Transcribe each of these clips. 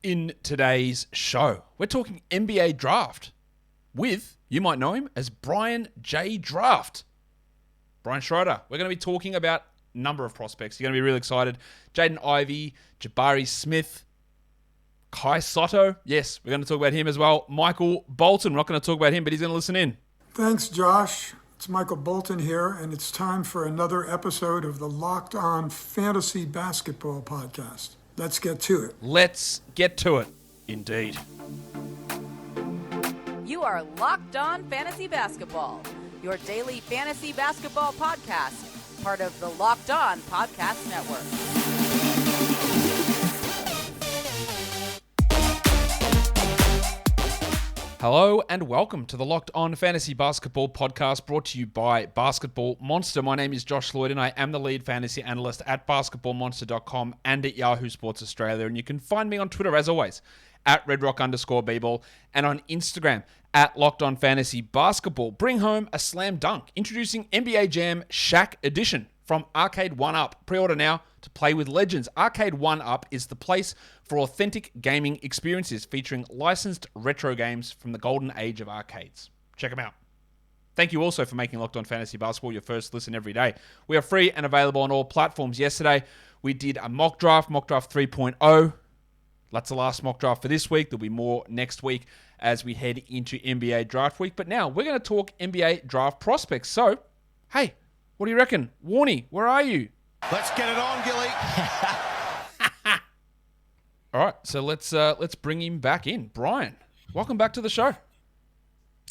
In today's show, we're talking NBA draft with, you might know him as Brian J. Draft. Brian Schroeder. We're going to be talking about a number of prospects. You're going to be really excited. Jaden Ivey, Jabari Smith, Sotto. Yes, we're going to talk about him as well. Michael Bolton. We're not going to talk about him, but he's going to listen in. Thanks, Josh. It's Michael Bolton here, and it's time for another episode of the Locked On Fantasy Basketball Podcast. Let's get to it. Let's get to it, indeed. You are Locked On Fantasy Basketball, your daily fantasy basketball podcast, part of the Locked On Podcast Network. Hello and welcome to the Locked On Fantasy Basketball Podcast, brought to you by Basketball Monster. My name is Josh Lloyd and I am the lead fantasy analyst at basketballmonster.com and at Yahoo Sports Australia. And you can find me on Twitter, as always, at redrock_bball, and on Instagram at Locked On Fantasy Basketball. Bring home a slam dunk. Introducing NBA Jam Shaq Edition from Arcade 1UP. Pre-order now to play with legends. Arcade 1UP is the place for authentic gaming experiences featuring licensed retro games from the golden age of arcades. Check them out. Thank you also for making Locked On Fantasy Basketball your first listen every day. We are free and available on all platforms. Yesterday, we did a mock draft 3.0. That's the last mock draft for this week. There'll be more next week as we head into NBA draft week. But now we're going to talk NBA draft prospects. So, hey, what do you reckon? Warnie, where are you? Let's get it on, Gilly. All right, so let's bring him back in. Brian, welcome back to the show.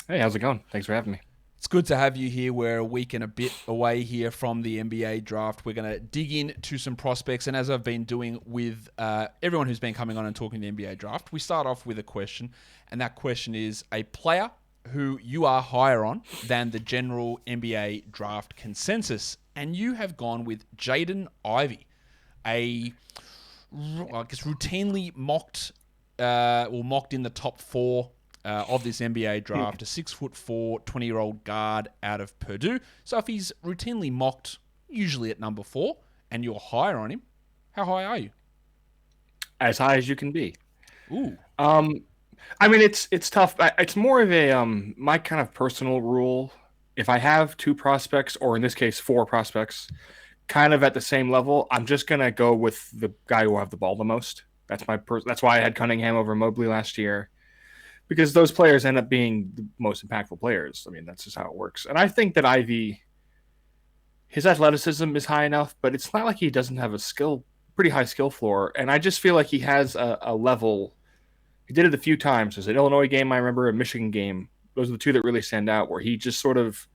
Hey, how's it going? Thanks for having me. It's good to have you here. We're a week and a bit away here from the NBA draft. We're going to dig into some prospects, and as I've been doing with everyone who's been coming on and talking the NBA draft, we start off with a question, and that question is a player who you are higher on than the general NBA draft consensus, and you have gone with Jaden Ivey, routinely mocked in the top four of this NBA draft, a 6'4", 20-year-old guard out of Purdue. So if he's routinely mocked, usually at number 4, and you're higher on him, how high are you? As high as you can be. Ooh. I mean, it's tough. It's more of a my kind of personal rule. If I have 2 prospects, or in this case 4 prospects, kind of at the same level, I'm just gonna go with the guy who will have the ball the most. That's that's why I had Cunningham over Mobley last year, because those players end up being the most impactful players. I mean, that's just how it works. And I think that Ivy, his athleticism is high enough, but it's not like he doesn't have a pretty high skill floor. And I just feel like he has a level. He did it a few times. There's an Illinois game, I remember, a Michigan game. Those are the 2 that really stand out, where he just sort of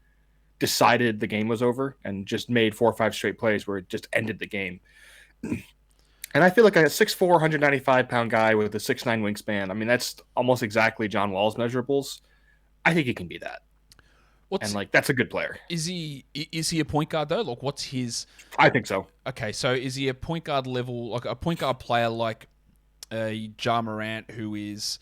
decided the game was over and just made 4 or 5 straight plays where it just ended the game. And I feel like a 6'4", 195-pound guy with a 6'9" wingspan, I mean, that's almost exactly John Wall's measurables. I think he can be that. That's a good player. Is he a point guard, though? Like, what's his... I think so. Okay, so is he a point guard level, like a point guard player like Ja Morant, who is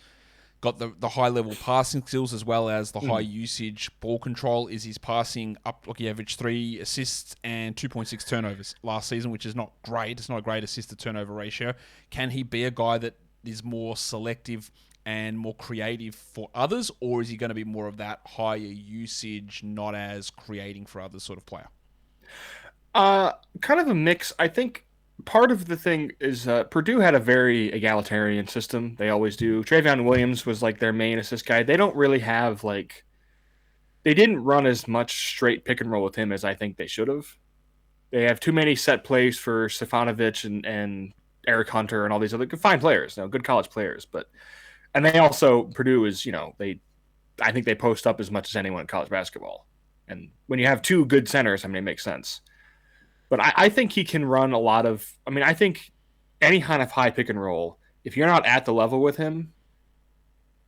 got the high level passing skills as well as the high usage ball control? Is his passing up? Like, he averaged 3 assists and 2.6 turnovers last season, which is not great. It's not a great assist to turnover ratio. Can he be a guy that is more selective and more creative for others, or is he going to be more of that higher usage, not as creating for others sort of player? Kind of a mix. I think part of the thing is Purdue had a very egalitarian system. They always do. Travion Williams was like their main assist guy. They don't really have they didn't run as much straight pick and roll with him as I think they should have. They have too many set plays for Stefanovic and Eric Hunter and all these other fine players, good college players. And they also, Purdue is, I think they post up as much as anyone in college basketball. And when you have 2 good centers, I mean, it makes sense. But I think he can run a lot of. I mean, I think any kind of high pick and roll, if you're not at the level with him,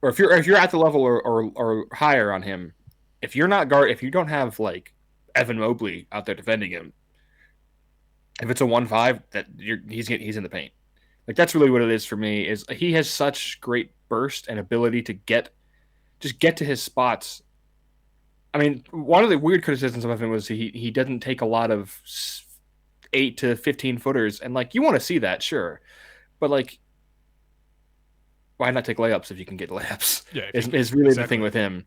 or if you're at the level or higher on him, if you don't have like Evan Mobley out there defending him, if it's a 1-5, he's in the paint. Like, that's really what it is for me. Is he has such great burst and ability to get to his spots. I mean, one of the weird criticisms of him was he doesn't take a lot of 8 to 15 footers, and like, you want to see that, sure, but like, why not take layups if you can get layups? Yeah, is really the thing with him.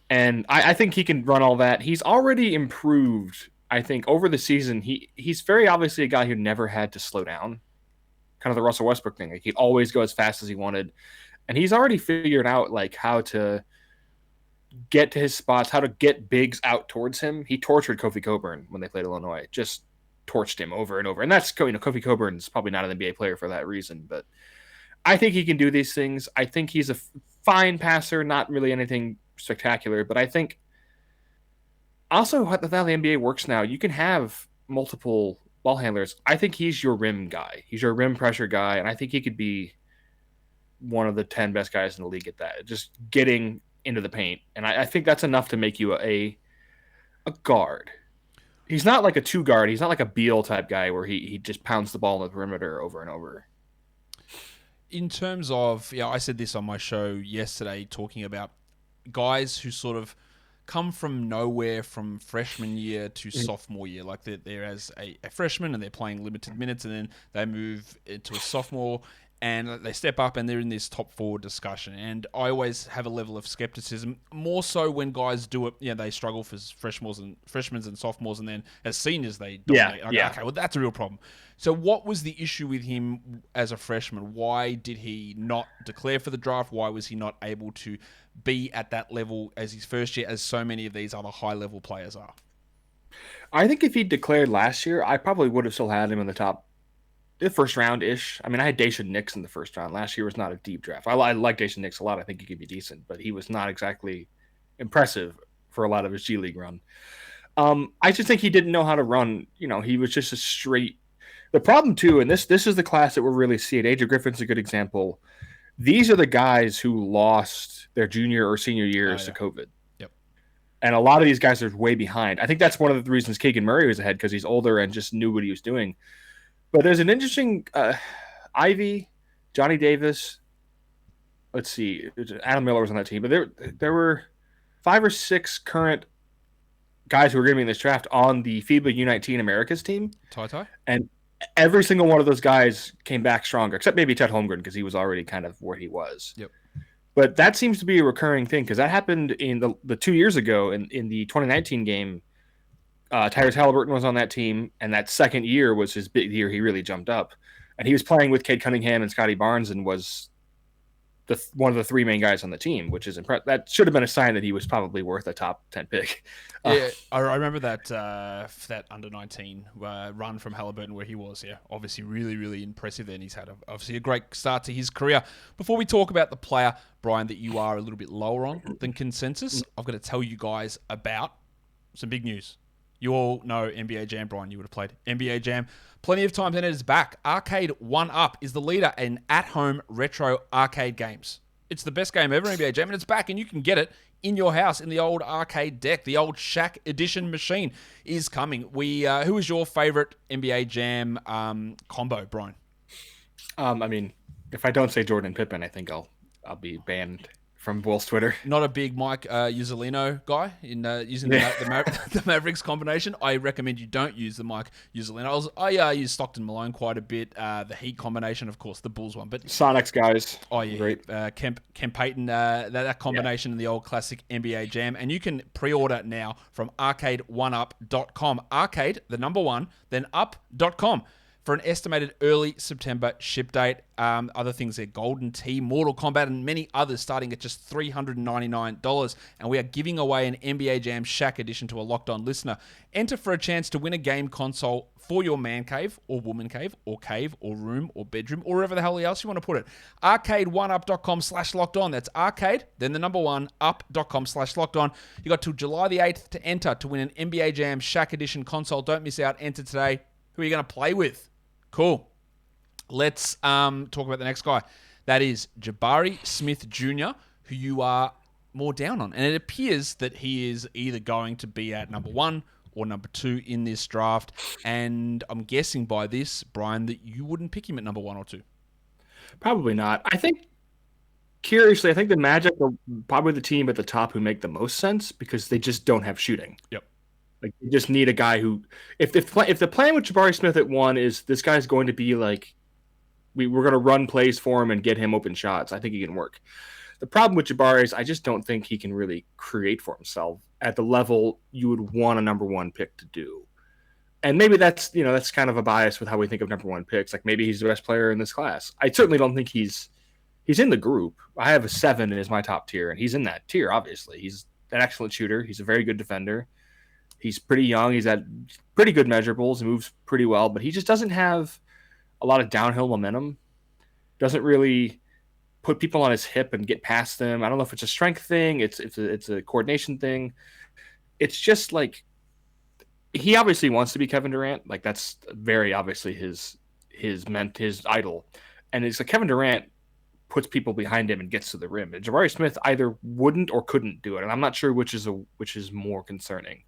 And I think he can run all that. He's already improved, I think, over the season. He's very obviously a guy who never had to slow down. Kind of the Russell Westbrook thing. Like, he'd always go as fast as he wanted. And he's already figured out like how to get to his spots, how to get bigs out towards him. He tortured Kofi Cockburn when they played Illinois. Just torched him over and over. And that's, Kofi Coburn's probably not an NBA player for that reason, but I think he can do these things. I think he's a fine passer, not really anything spectacular, but I think also how the NBA works now, you can have multiple ball handlers. I think he's your rim guy. He's your rim pressure guy, and I think he could be one of the 10 best guys in the league at that, just getting into the paint. And I think that's enough to make you a guard. He's not like a two guard. He's not like a Beal type guy where he just pounds the ball on the perimeter over and over. In terms of, I said this on my show yesterday, talking about guys who sort of come from nowhere from freshman year to sophomore year. Like they're as a freshman and they're playing limited minutes, and then they move into a sophomore and they step up and they're in this top 4 discussion. And I always have a level of skepticism, more so when guys do it, they struggle for freshmen and sophomores, and then as seniors they dominate. Okay, well, that's a real problem. So what was the issue with him as a freshman? Why did he not declare for the draft? Why was he not able to be at that level as his first year, as so many of these other high-level players are? I think if he declared last year, I probably would have still had him in the first round-ish. I mean, I had Daishen Nix in the first round. Last year was not a deep draft. I like Daishen Nix a lot. I think he could be decent, but he was not exactly impressive for a lot of his G League run. I just think he didn't know how to run. He was just a straight. The problem too, and this is the class that we're really seeing. AJ Griffin's a good example. These are the guys who lost their junior or senior years to COVID. Yep. And a lot of these guys are way behind. I think that's one of the reasons Keegan Murray was ahead, because he's older and just knew what he was doing. But there's an interesting Ivy, Johnny Davis. Let's see, Adam Miller was on that team, but there were 5 or 6 current guys who were going to be in this draft on the FIBA U19 Americas team. Ty. And every single one of those guys came back stronger, except maybe Chet Holmgren, because he was already kind of where he was. Yep. But that seems to be a recurring thing, because that happened in the 2 years ago in the 2019 game. Tyrese Halliburton was on that team, and that second year was his big year. He really jumped up, and he was playing with Cade Cunningham and Scotty Barnes, and was one of the 3 main guys on the team, which is impressive. That should have been a sign that he was probably worth a top 10 pick. Yeah, I remember that under 19 run from Halliburton where he was, obviously really, really impressive. And he's had obviously a great start to his career. Before we talk about the player, Brian, that you are a little bit lower on than consensus, I've got to tell you guys about some big news. You all know NBA Jam, Brian. You would have played NBA Jam plenty of times, and it is back. Arcade 1UP is the leader in at-home retro arcade games. It's the best game ever, NBA Jam, and it's back, and you can get it in your house in the old arcade deck. The old Shaq Edition machine is coming. Who is your favorite NBA Jam combo, Brian? I mean, if I don't say Jordan Pippen, I think I'll be banned from Will's Twitter. Not a big Mike Uzzolino guy in using the Mavericks combination. I recommend you don't use the Mike Uzzolino. I use Stockton Malone quite a bit. The Heat combination, of course, the Bulls one. But Sonics guys. Oh, yeah. Great. Kemp Payton, that combination in the old classic NBA Jam. And you can pre-order now from arcade1up.com. Arcade, the number 1, then up.com. For an estimated early September ship date. Other things there, Golden Tee, Mortal Kombat, and many others starting at just $399. And we are giving away an NBA Jam Shaq edition to a Locked On listener. Enter for a chance to win a game console for your man cave or woman cave or room or bedroom or wherever the hell else you want to put it. Arcade1up.com/locked on. That's arcade, then the number 1, up.com/locked on. You got till July the 8th to enter to win an NBA Jam Shaq edition console. Don't miss out. Enter today. Who are you going to play with? Cool. Let's talk about the next guy. That is Jabari Smith Jr., who you are more down on. And it appears that he is either going to be at number 1 or number 2 in this draft. And I'm guessing by this, Brian, that you wouldn't pick him at number 1 or 2. Probably not. I think, curiously, the Magic are probably the team at the top who make the most sense because they just don't have shooting. Yep. Like, you just need a guy who, if the plan with Jabari Smith at 1 is this guy's going to be like we're going to run plays for him and get him open shots. I think he can work. The problem with Jabari is I just don't think he can really create for himself at the level you would want a number one pick to do. And maybe that's kind of a bias with how we think of number one picks. Like maybe he's the best player in this class. I certainly don't think he's in the group. I have a 7 as my top tier, and he's in that tier, obviously. He's an excellent shooter. He's a very good defender. He's pretty young. He's at pretty good measurables. He moves pretty well, but he just doesn't have a lot of downhill momentum. Doesn't really put people on his hip and get past them. I don't know if it's a strength thing. It's a coordination thing. It's just like he obviously wants to be Kevin Durant. Like that's very obviously his idol. And it's like Kevin Durant puts people behind him and gets to the rim. And Jabari Smith either wouldn't or couldn't do it. And I'm not sure which is more concerning.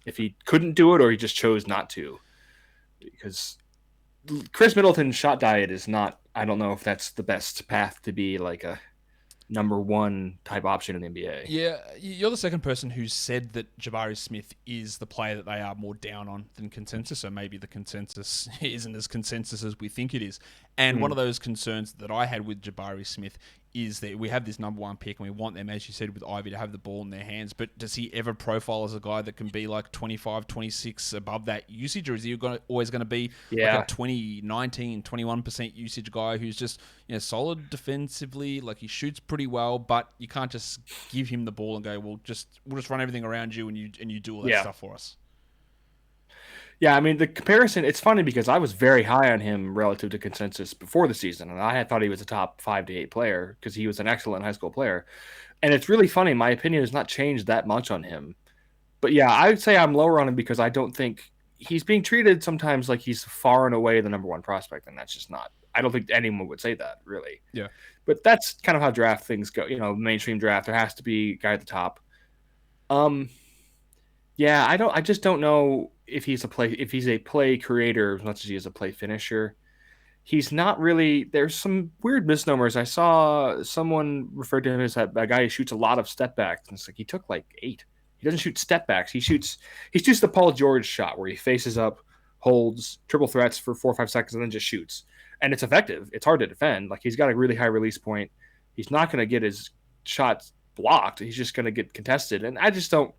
If he couldn't do it or he just chose not to. Because Chris Middleton's shot diet is not, I don't know if that's the best path to be like a number one type option in the NBA. Yeah, you're the second person who said that Jabari Smith is the player that they are more down on than consensus, so maybe the consensus isn't as consensus as we think it is. And one of those concerns that I had with Jabari Smith is that we have this number one pick and we want them, as you said, with Ivy to have the ball in their hands, but does he ever profile as a guy that can be like 25, 26 above that usage, or is he always going to be like a 20, 19, 21% usage guy who's just solid defensively, like he shoots pretty well, but you can't just give him the ball and go, we'll just run everything around you and you do all that stuff for us. Yeah, I mean, the comparison, it's funny because I was very high on him relative to consensus before the season, and I had thought he was a top 5 to 8 player because he was an excellent high school player. And it's really funny. My opinion has not changed that much on him. But yeah, I would say I'm lower on him because I don't think he's being treated sometimes like he's far and away the number one prospect, and that's just not. I don't think anyone would say that, really. Yeah. But that's kind of how draft things go. Mainstream draft, there has to be a guy at the top. Yeah, I just don't know if he's a play creator as much as he is a play finisher. He's not really. There's some weird misnomers. I saw someone referred to him as a guy who shoots a lot of step backs, and it's like he took like 8. He doesn't shoot step backs. He shoots the Paul George shot where he faces up, holds, triple threats for 4 or 5 seconds, and then just shoots. And it's effective. It's hard to defend. Like he's got a really high release point. He's not going to get his shots blocked. He's just going to get contested. And I just don't.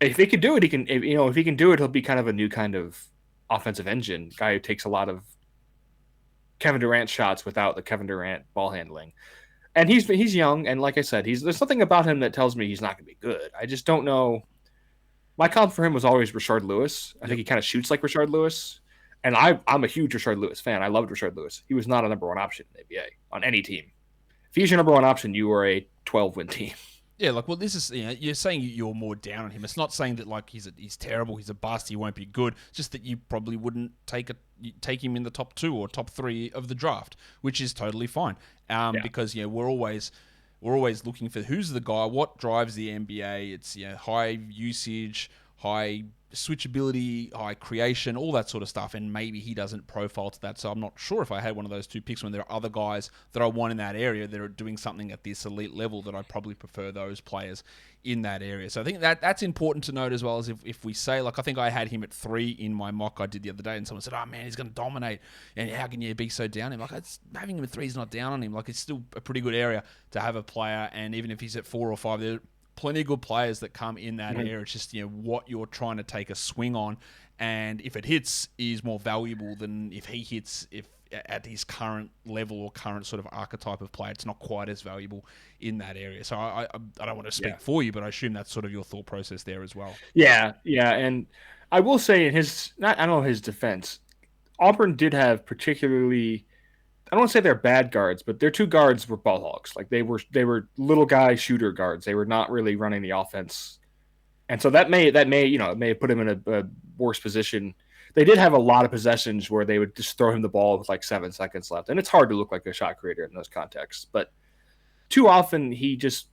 If he can do it, he can. If he can do it, he'll be kind of a new kind of offensive engine guy who takes a lot of Kevin Durant shots without the Kevin Durant ball handling. And he's young, and like I said, there's something about him that tells me he's not going to be good. I just don't know. My comp for him was always Rashard Lewis. I think he kind of shoots like Rashard Lewis, and I'm a huge Rashard Lewis fan. I loved Rashard Lewis. He was not a number one option in the NBA on any team. If he's your number one option, you are a 12-win team. Yeah, this is you're saying you're more down on him. It's not saying that like he's terrible, he's a bust, he won't be good. It's just that you probably wouldn't take him in the top 2 or top 3 of the draft, which is totally fine. Because we're always looking for who's the guy, what drives the NBA. It's high usage, high switchability, high creation, all that sort of stuff, and maybe he doesn't profile to that. So I'm not sure if I had one of those 2 picks when there are other guys that I want in that area that are doing something at this elite level that I probably prefer those players in that area. So I think that's important to note as well, as if we say, like I think I had him at 3 in my mock I did the other day, and someone said, oh man, he's going to dominate, and how can you be so down on him? Like having him at 3 is not down on him. Like it's still a pretty good area to have a player, and even if he's at 4 or 5, there plenty of good players that come in that area. It's just what you're trying to take a swing on, and if it hits, is more valuable than if he hits. If at his current level or current sort of archetype of player, it's not quite as valuable in that area. So I don't want to speak for you, but I assume that's sort of your thought process there as well. Yeah, and I will say in his defense, Auburn did have particularly. I don't want to say they're bad guards, but their 2 guards were ball hogs. Like they were little guy shooter guards. They were not really running the offense, and so that may it may have put him in a worse position. They did have a lot of possessions where they would just throw him the ball with like 7 seconds left, and it's hard to look like a shot creator in those contexts. But too often he just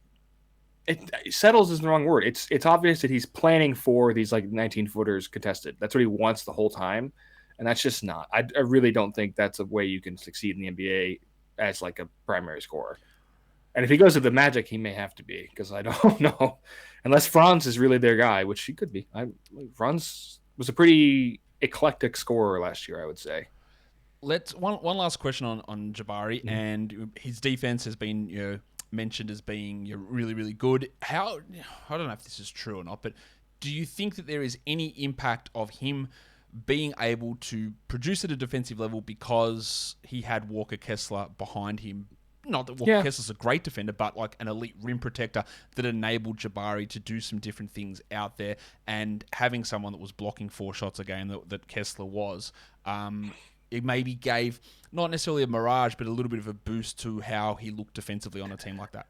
settles is the wrong word. It's obvious that he's planning for these like 19-footers contested. That's what he wants the whole time. And that's just not. I really don't think that's a way you can succeed in the NBA as like a primary scorer. And if he goes to the Magic, he may have to be, because I don't know. Unless Franz is really their guy, which he could be. Franz was a pretty eclectic scorer last year, I would say. Let's one last question on Jabari, and his defense has been mentioned as being really, really good. How, I don't know if this is true or not, but do you think that there is any impact of him being able to produce at a defensive level because he had Walker Kessler behind him? Not that Walker Kessler's a great defender, but like an elite rim protector that enabled Jabari to do some different things out there, and having someone that was blocking 4 shots a game that Kessler was, it maybe gave not necessarily a mirage, but a little bit of a boost to how he looked defensively on a team like that.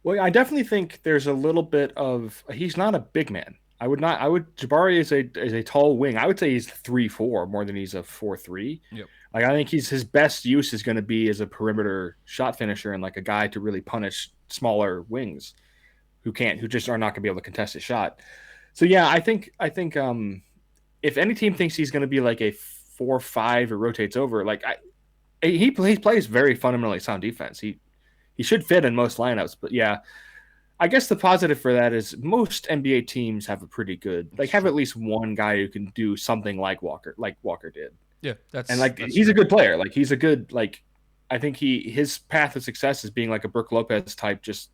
Well, I definitely think there's a little bit of, he's not a big man. Jabari is a tall wing. I would say he's 3'4" more than he's a 4'3". Yep. Like, I think his best use is going to be as a perimeter shot finisher and like a guy to really punish smaller wings who just are not going to be able to contest a shot. So yeah, I think if any team thinks he's going to be like a 4-5 or rotates over, like he plays very fundamentally sound defense. He should fit in most lineups, but yeah, I guess the positive for that is most NBA teams have a pretty good, have at least one guy who can do something like Walker did. Yeah, he's a good player. Like, he's a good, I think his path of success is being like a Brook Lopez type, just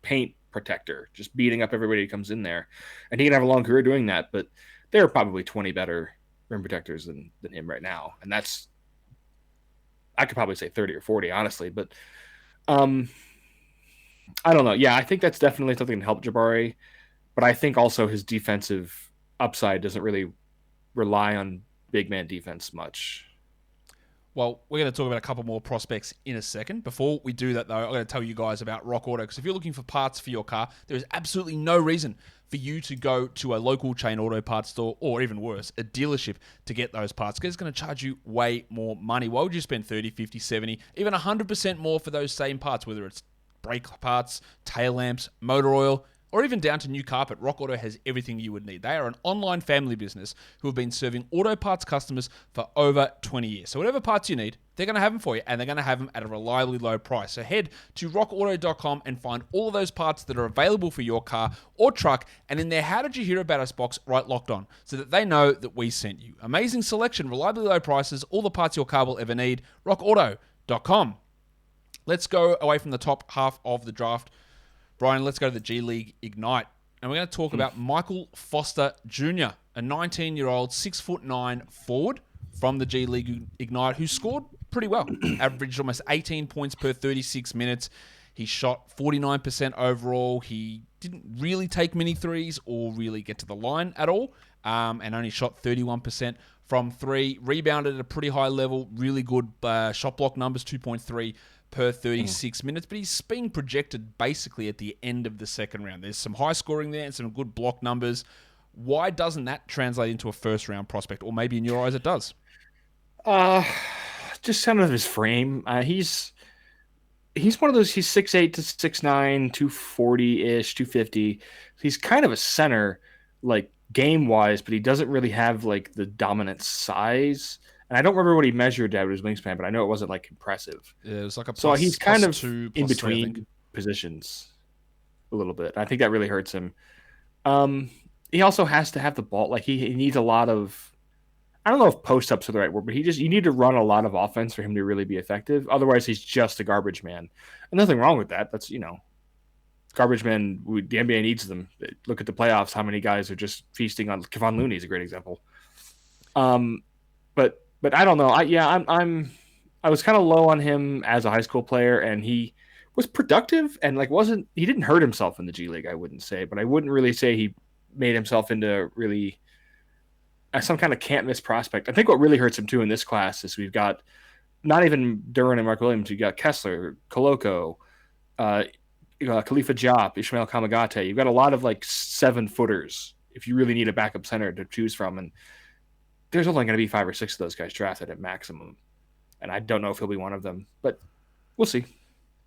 paint protector, just beating up everybody who comes in there, and he can have a long career doing that. But there are probably 20 better rim protectors than him right now, and that's, I could probably say 30 or 40, honestly. But I don't know. Yeah, I think that's definitely something to help Jabari, but I think also his defensive upside doesn't really rely on big man defense much. Well, we're going to talk about a couple more prospects in a second. Before we do that, though, I'm going to tell you guys about Rock Auto, because if you're looking for parts for your car, there is absolutely no reason for you to go to a local chain auto parts store, or even worse, a dealership, to get those parts, because it's going to charge you way more money. Why would you spend 30, 50, 70, even 100% more for those same parts, whether it's brake parts, tail lamps, motor oil, or even down to new carpet? Rock Auto has everything you would need. They are an online family business who have been serving auto parts customers for over 20 years. So whatever parts you need, they're going to have them for you, and they're going to have them at a reliably low price. So head to rockauto.com and find all of those parts that are available for your car or truck, and in their How Did You Hear About Us box, write Locked On, so that they know that we sent you. Amazing selection, reliably low prices, all the parts your car will ever need. rockauto.com. Let's go away from the top half of the draft. Brian, let's go to the G League Ignite. And we're going to talk about Michael Foster Jr., a 19-year-old, 6'9" forward from the G League Ignite, who scored pretty well. Averaged almost 18 points per 36 minutes. He shot 49% overall. He didn't really take many threes or really get to the line at all, and only shot 31% from 3. Rebounded at a pretty high level. Really good shot block numbers, 2.3 per 36 minutes, but he's being projected basically at the end of the second round. There's some high scoring there and some good block numbers. Why doesn't that translate into a first round prospect? Or maybe in your eyes it does? Just kind of his frame. He's one of those, he's 6'8" to 6'9", 240-ish, 250. He's kind of a center, like, game-wise, but he doesn't really have, like, the dominant size. And I don't remember what he measured at his wingspan, but I know it wasn't, like, impressive. Yeah, it was like a plus, so he's kind of two, in between 3, positions a little bit. I think that really hurts him. He also has to have the ball. Like, he needs a lot of, I don't know if post-ups are the right word, but you need to run a lot of offense for him to really be effective. Otherwise, he's just a garbage man. And nothing wrong with that. That's, garbage men, the NBA needs them. Look at the playoffs. How many guys are just feasting on Kevon Looney is a great example. But I don't know. I was kind of low on him as a high school player, and he was productive and he didn't hurt himself in the G League, I wouldn't say, but I wouldn't really say he made himself into really some kind of can't miss prospect. I think what really hurts him too in this class is we've got not even Duran and Mark Williams. You got Kessler, Koloko, Khalifa Diop, Ishmael Kamagate. You've got a lot of 7-footers if you really need a backup center to choose from, and there's only going to be 5 or 6 of those guys drafted at maximum, and I don't know if he'll be one of them, but we'll see.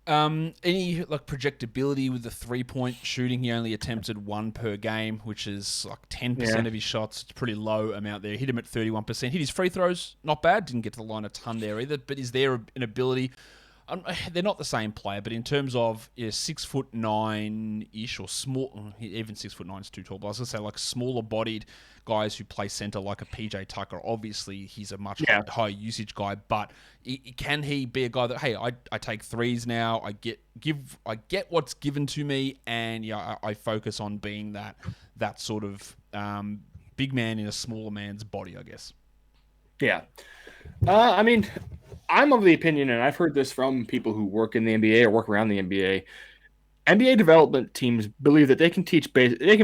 Any projectability with the 3-point shooting? He only attempted 1 per game, which is 10% of his shots. It's a pretty low amount there. Hit him at 31%. Hit his free throws, not bad. Didn't get to the line a ton there either. But is there an ability? they're not the same player, but in terms of 6'9" or small, even 6'9" is too tall. But I was gonna say like smaller bodied guys who play center like a PJ Tucker. Obviously, he's a much higher usage guy, but can he be a guy that I take threes now? I get what's given to me, and I focus on being that sort of big man in a smaller man's body, I guess. Yeah. I mean, I'm of the opinion, and I've heard this from people who work in the NBA or work around the NBA. NBA development teams believe that they can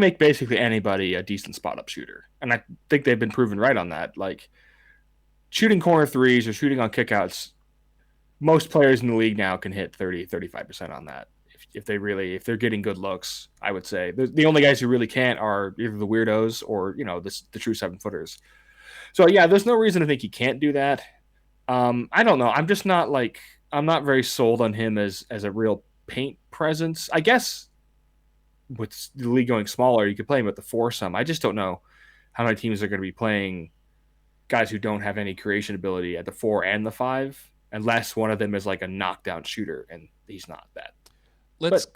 make basically anybody a decent spot-up shooter. And I think they've been proven right on that. Like, shooting corner threes or shooting on kickouts, most players in the league now can hit 30-35% on that. If they're getting good looks, I would say. The only guys who really can't are either the weirdos or, the true 7-footers. So, yeah, there's no reason to think he can't do that. I don't know. I'm just not I'm not very sold on him as a real paint presence. I guess with the league going smaller, you could play him at the 4 some. I just don't know how many teams are going to be playing guys who don't have any creation ability at the 4 and the 5, unless one of them is like a knockdown shooter, and he's not that. Let's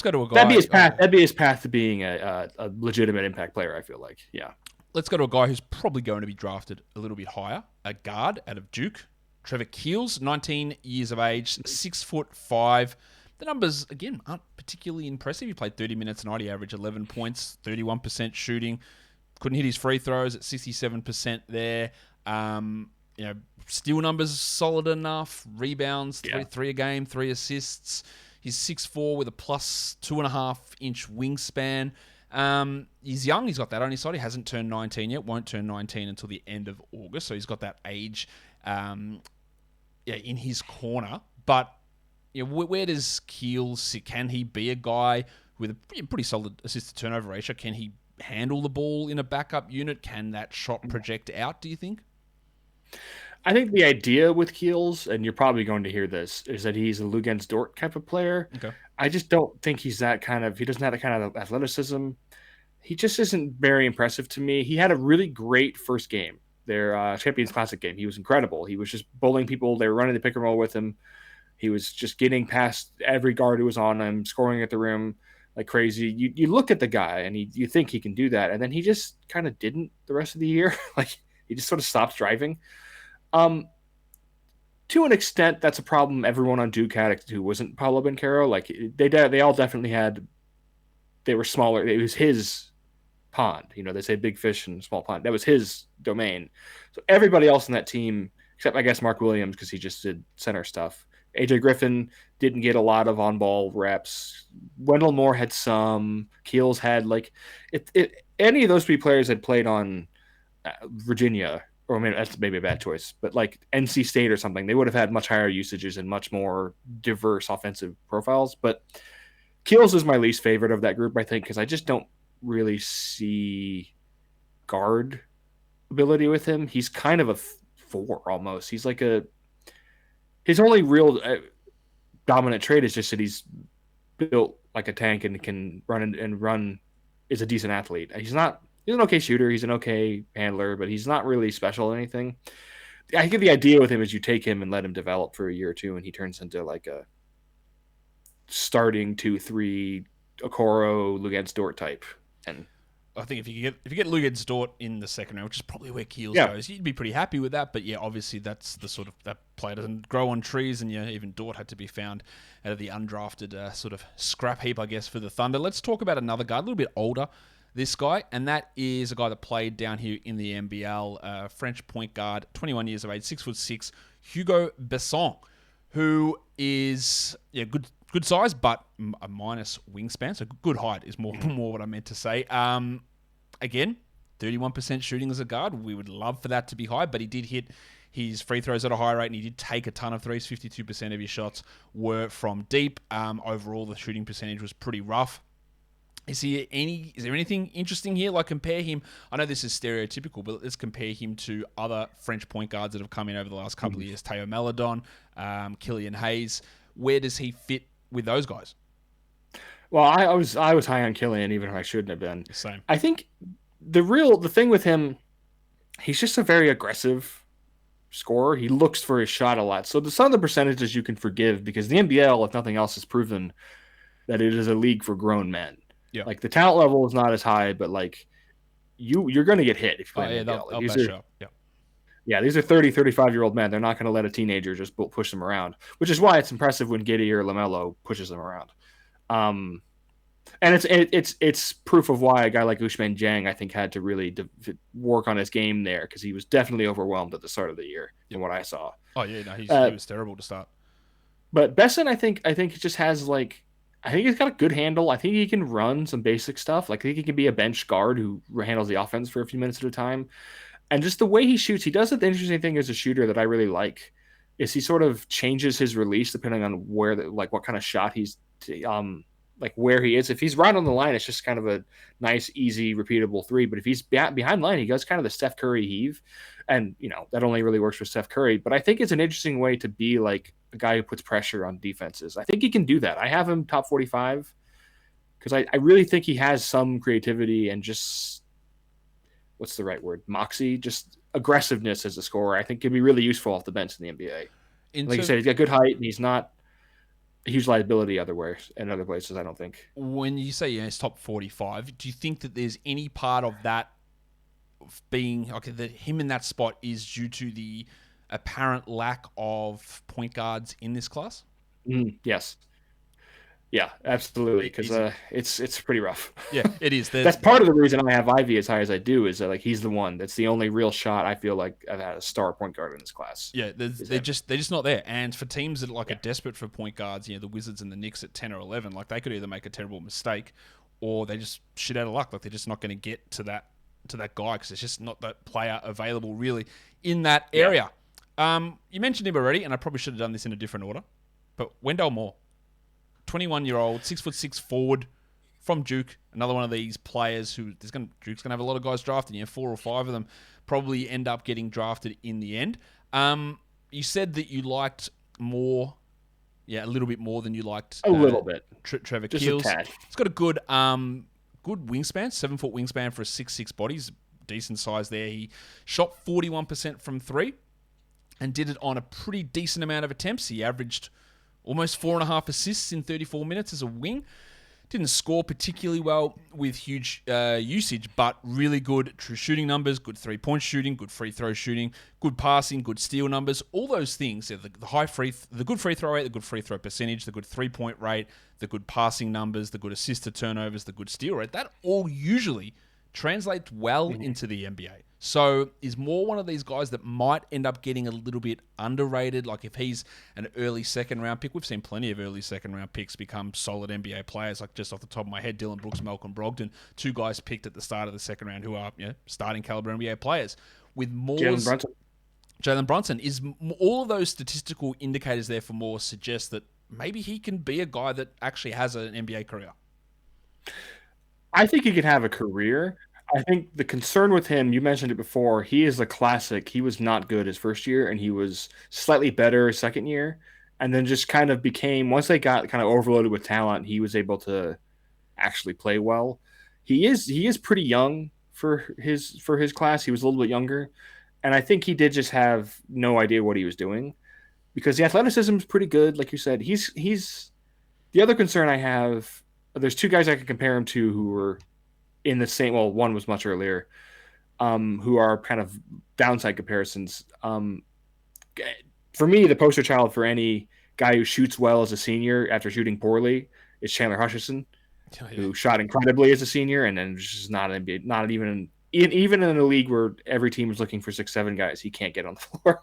go to a guy. That'd be his path to being a legitimate impact player, I feel like. Yeah. Let's go to a guy who's probably going to be drafted a little bit higher, a guard out of Duke, Trevor Keels, 19 years of age, 6'5". The numbers, again, aren't particularly impressive. He played 30 minutes tonight. He averaged 11 points, 31% shooting. Couldn't hit his free throws at 67% there. Steal numbers solid enough. Rebounds, three a game, 3 assists. He's 6'4" with a plus 2.5-inch wingspan. He's young. He's got that on his side. He hasn't turned 19 yet. Won't turn 19 until the end of August. So he's got that age in his corner. But where does Keels sit? Can he be a guy with a pretty solid assist-to-turnover ratio? Can he handle the ball in a backup unit? Can that shot project out, do you think? I think the idea with Keels, and you're probably going to hear this, is that he's a Lugens Dort type of player. Okay. I just don't think he doesn't have that kind of athleticism. He just isn't very impressive to me. He had a really great first game, their Champions Classic game. He was incredible. He was just bullying people. They were running the pick and roll with him. He was just getting past every guard who was on him, scoring at the rim like crazy. You look at the guy, and you think he can do that, and then he just kind of didn't the rest of the year. Like, he just sort of stopped driving. To an extent, that's a problem everyone on Duke had who wasn't Paolo Banchero. Like, they all definitely they were smaller. It was his pond. They say big fish in small pond. That was his domain. So everybody else in that team, except I guess Mark Williams, because he just did center stuff. AJ Griffin didn't get a lot of on-ball reps. Wendell Moore had some. Keels had any of those 3 players had played on Virginia, or that's maybe a bad choice, but like NC State or something, they would have had much higher usages and much more diverse offensive profiles. But Keels is my least favorite of that group, I think, because I just don't really see guard ability with him. He's kind of a 4 almost. He's like his only real dominant trait is just that he's built like a tank and can run is a decent athlete. He's an okay shooter. He's an okay handler, but he's not really special at anything. I think the idea with him is you take him and let him develop for a year or two, and he turns into like a starting 2-3 Okoro Lugens Dort type. And I think if you get Lugens Dort in the second round, which is probably where Keels goes, you'd be pretty happy with that. But yeah, obviously that's the sort of that player doesn't grow on trees, and even Dort had to be found out of the undrafted sort of scrap heap, I guess, for the Thunder. Let's talk about another guy, a little bit older. This guy, and that is a guy that played down here in the NBL, French point guard, 21 years of age, 6'6", Hugo Besson, who is good size, but a minus wingspan, so good height is more what I meant to say. Again, 31% shooting as a guard. We would love for that to be high, but he did hit his free throws at a high rate, and he did take a ton of threes. 52% of his shots were from deep. Overall, the shooting percentage was pretty rough. Is there anything interesting here? Like, compare him. I know this is stereotypical, but let's compare him to other French point guards that have come in over the last couple of years. Teo Maledon, Killian Hayes. Where does he fit with those guys? Well, I was high on Killian, even if I shouldn't have been. Same. I think the thing with him, he's just a very aggressive scorer. He looks for his shot a lot. So some of the percentages you can forgive because the NBL, if nothing else, has proven that it is a league for grown men. Yeah. Like the talent level is not as high, but like you're going to get hit if you play in the NBL. They'll bash up. Yeah. Yeah, these are 30, 35-year-old men. They're not going to let a teenager just push them around, which is why it's impressive when Giddey or LaMelo pushes them around. And it's proof of why a guy like Ousmane Dieng, I think, had to really work on his game there because he was definitely overwhelmed at the start of the year from what I saw. Oh, yeah, no, he was terrible to start. But Besson, I think he just has I think he's got a good handle. I think he can run some basic stuff. Like I think he can be a bench guard who handles the offense for a few minutes at a time. And just the way he shoots, he does the interesting thing as a shooter that I really like is he sort of changes his release depending on where what kind of shot he's where he is. If he's right on the line, it's just kind of a nice, easy, repeatable three. But if he's behind line, he does kind of the Steph Curry heave. And, that only really works for Steph Curry. But I think it's an interesting way to be like a guy who puts pressure on defenses. I think he can do that. I have him top 45 because I really think he has some creativity and just, what's the right word? Moxie, just aggressiveness as a scorer. I think can be really useful off the bench in the NBA. Like you said, he's got good height and he's not a huge liability in other places, I don't think. When you say he's top 45, do you think that there's any part of that being that him in that spot is due to the apparent lack of point guards in this class? Yes. Yeah, absolutely. Because it's pretty rough. Yeah, it is. That's part of the reason I have Ivy as high as I do is that he's the one. That's the only real shot I feel like I've had a star point guard in this class. Yeah, they're just not there. And for teams that are desperate for point guards, the Wizards and the Knicks at 10 or 11, they could either make a terrible mistake or they just shit out of luck. They're just not going to get to that guy because there's just not that player available really in that area. You mentioned him already, and I probably should have done this in a different order. But Wendell Moore, 21-year-old, 6'6" forward from Duke, another one of these players who Duke's going to have a lot of guys drafted. 4 or 5 of them probably end up getting drafted in the end. You said that you liked Moore, a little bit more than you liked a little bit. Trevor Just Keels. a tad. He's got a good wingspan, 7-foot wingspan for a 6'6" body. He's decent size there. He shot 41% from 3 and did it on a pretty decent amount of attempts. He averaged almost 4.5 assists in 34 minutes as a wing. Didn't score particularly well with huge usage, but really good true shooting numbers, good three-point shooting, good free throw shooting, good passing, good steal numbers. All those things, the good free throw rate, the good free throw percentage, the good three-point rate, the good passing numbers, the good assist to turnovers, the good steal rate, that all usually translates well into the NBA. So is Moore one of these guys that might end up getting a little bit underrated? Like if he's an early second-round pick, we've seen plenty of early second-round picks become solid NBA players. Like just off the top of my head, Dylan Brooks, Malcolm Brogdon, 2 guys picked at the start of the second round who are starting caliber NBA players. With Moore's Jalen Brunson, is all of those statistical indicators there for Moore suggest that maybe he can be a guy that actually has an NBA career? I think he could have a career. I think the concern with him, you mentioned it before, he is a classic. He was not good his first year, and he was slightly better his second year, and then just kind of became, once they got kind of overloaded with talent, he was able to actually play well. He is pretty young for his class. He was a little bit younger, and I think he did just have no idea what he was doing because the athleticism is pretty good. Like you said, he's the other concern I have, there's 2 guys I could compare him to who were in the same, well, one was much earlier, who are kind of downside comparisons. For me, the poster child for any guy who shoots well as a senior after shooting poorly is Chandler Hutchison, who shot incredibly as a senior and then just not even in a league where every team is looking for 6-7 guys, he can't get on the floor.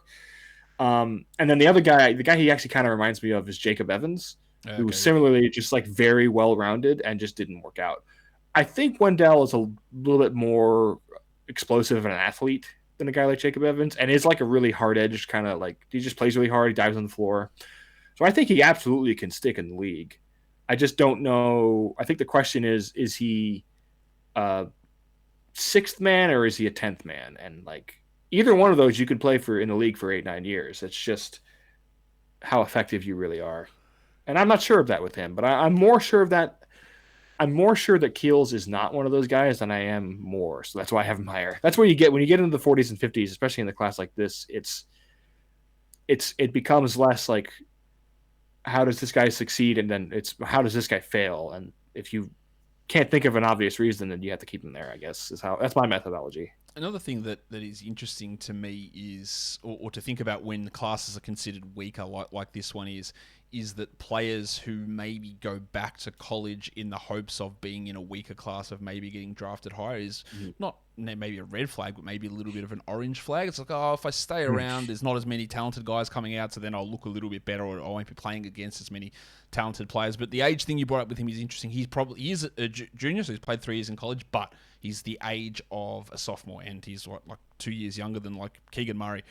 And then the other guy, the guy he actually kind of reminds me of is Jacob Evans, who was similarly just very well-rounded and just didn't work out. I think Wendell is a little bit more explosive of an athlete than a guy like Jacob Evans, and is a really hard-edged kind of he just plays really hard. He dives on the floor. So I think he absolutely can stick in the league. I just don't know. I think the question is he a 6th man or is he a 10th man? And either one of those you can play in the league for 8-9 years. It's just how effective you really are. And I'm not sure of that with him, but I'm more sure of that. I'm more sure that Keels is not one of those guys than I am Moore. So that's why I have him higher. That's where you get, when you get into the 40s and 50s, especially in the class like this, it's it becomes less like how does this guy succeed, and then it's how does this guy fail, and if you can't think of an obvious reason, then you have to keep him there, I guess, that's my methodology. Another thing that is interesting to me is, or to think about when the classes are considered weaker, like this one is that players who maybe go back to college in the hopes of being in a weaker class of maybe getting drafted higher is not maybe a red flag, but maybe a little bit of an orange flag. It's like, oh, if I stay around, there's not as many talented guys coming out, so then I'll look a little bit better, or I won't be playing against as many talented players. But the age thing you brought up with him is interesting. He is a junior, so he's played 3 years in college, but he's the age of a sophomore, and he's like 2 years younger than like Keegan Murray.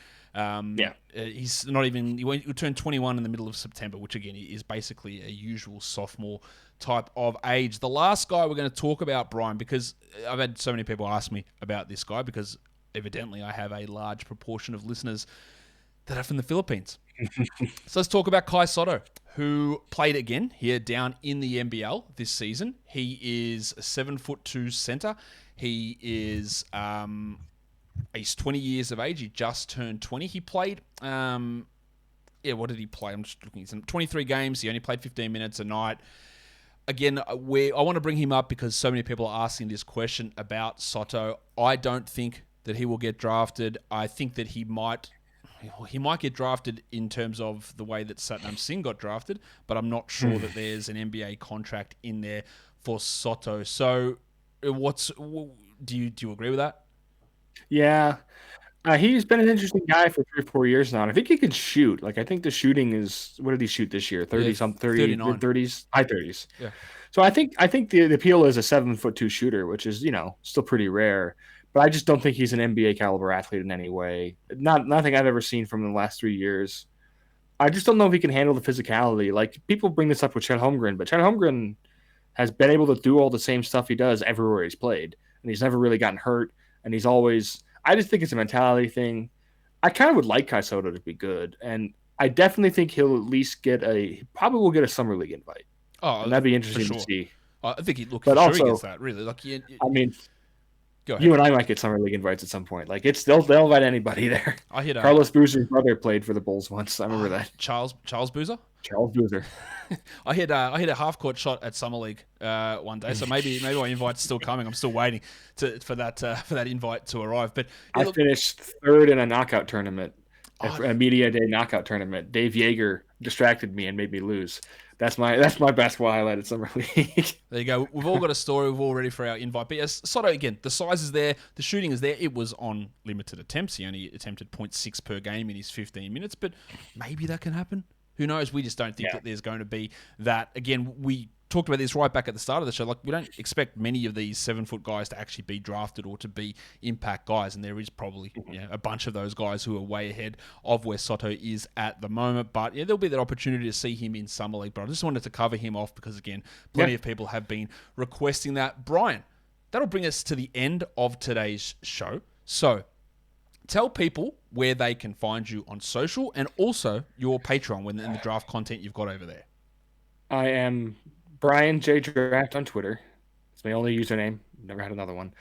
He's not even. He'll turn 21 in the middle of September, which again is basically a usual sophomore type of age. The last guy we're going to talk about, Brian, because I've had so many people ask me about this guy, because evidently I have a large proportion of listeners that are from the Philippines. So let's talk about Kai Sotto, who played again here down in the NBL this season. He is a 7'2" center. He is he's 20 years of age. He just turned 20. He played, what did he play? I'm just looking at 23 games. He only played 15 minutes a night. Again, I want to bring him up because so many people are asking this question about Sotto. I don't think that he will get drafted. I think that he might get drafted in terms of the way that Satnam Singh got drafted, but I'm not sure that there's an NBA contract in there for Sotto. So, do you agree with that? Yeah. He's been an interesting guy for 3 or 4 years now. And I think he can shoot. Like, I think the shooting is, what did he shoot this year? 30s, high 30s. Yeah. So I think the appeal is a 7'2" shooter, which is, still pretty rare. But I just don't think he's an NBA caliber athlete in any way. Nothing I've ever seen from him in the last 3 years. I just don't know if he can handle the physicality. Like, people bring this up with Chet Holmgren, but Chet Holmgren has been able to do all the same stuff he does everywhere he's played. And he's never really gotten hurt. And he's always... I just think it's a mentality thing. I kind of would like Kai Sotto to be good, and I definitely think he'll at least probably will get a summer league invite. Oh, and that'd be interesting to see. I think he gets that, really. Like, I mean, go ahead. You and I might get summer league invites at some point. Like, they'll invite anybody there. Carlos Boozer's brother played for the Bulls once. I remember that. Charles Boozer. Charles Boozer. I hit a half court shot at summer league one day, so maybe my invite's still coming. I'm still waiting for that invite to arrive. But I finished third in a knockout tournament, a media day knockout tournament. Dave Yeager distracted me and made me lose. That's my basketball highlight at summer league. There you go. We've all got a story. We're all ready for our invite. But yes, Sotto, again, the size is there, the shooting is there. It was on limited attempts. He only attempted 0.6 per game in his 15 minutes, but maybe that can happen. Who knows? We just don't think that there's going to be that. Again, we talked about this right back at the start of the show. Like, we don't expect many of these 7-foot guys to actually be drafted or to be impact guys, and there is probably a bunch of those guys who are way ahead of where Sotto is at the moment. But there'll be that opportunity to see him in summer league. But I just wanted to cover him off because, again, plenty of people have been requesting that. Brian, that'll bring us to the end of today's show. So, tell people where they can find you on social and also your Patreon and the draft content you've got over there. I am Brian J. Draft on Twitter. It's my only username. Never had another one.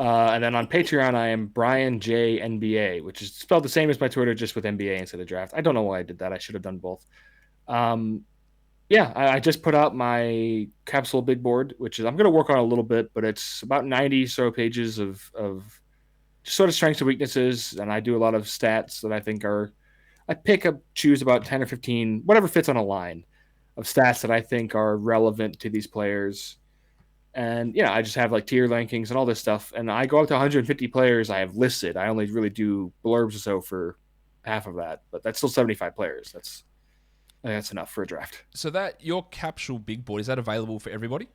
And then on Patreon, I am Brian J. NBA, which is spelled the same as my Twitter, just with NBA instead of draft. I don't know why I did that. I should have done both. I just put out my capsule big board, which is I'm going to work on a little bit, but it's about 90 so pages of sort of strengths and weaknesses, and I do a lot of stats that I think choose about 10 or 15, whatever fits on a line of stats that I think are relevant to these players. And, I just have like tier rankings and all this stuff. And I go up to 150 players I have listed. I only really do blurbs or so for half of that, but that's still 75 players. I think that's enough for a draft. So your capsule big board, is that available for everybody?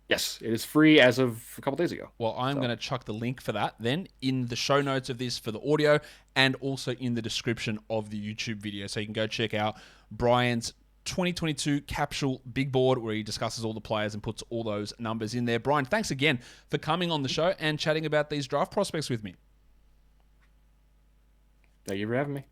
Yes, it is free as of a couple days ago. Well, I'm going to chuck the link for that then in the show notes of this for the audio and also in the description of the YouTube video. So you can go check out Brian's 2022 capsule big board where he discusses all the players and puts all those numbers in there. Brian, thanks again for coming on the show and chatting about these draft prospects with me. Thank you for having me.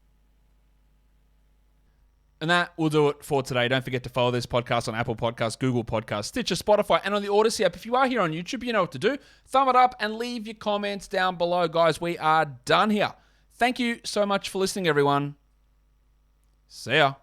And that will do it for today. Don't forget to follow this podcast on Apple Podcasts, Google Podcasts, Stitcher, Spotify, and on the Odyssey app. If you are here on YouTube, you know what to do. Thumb it up and leave your comments down below. Guys, we are done here. Thank you so much for listening, everyone. See ya.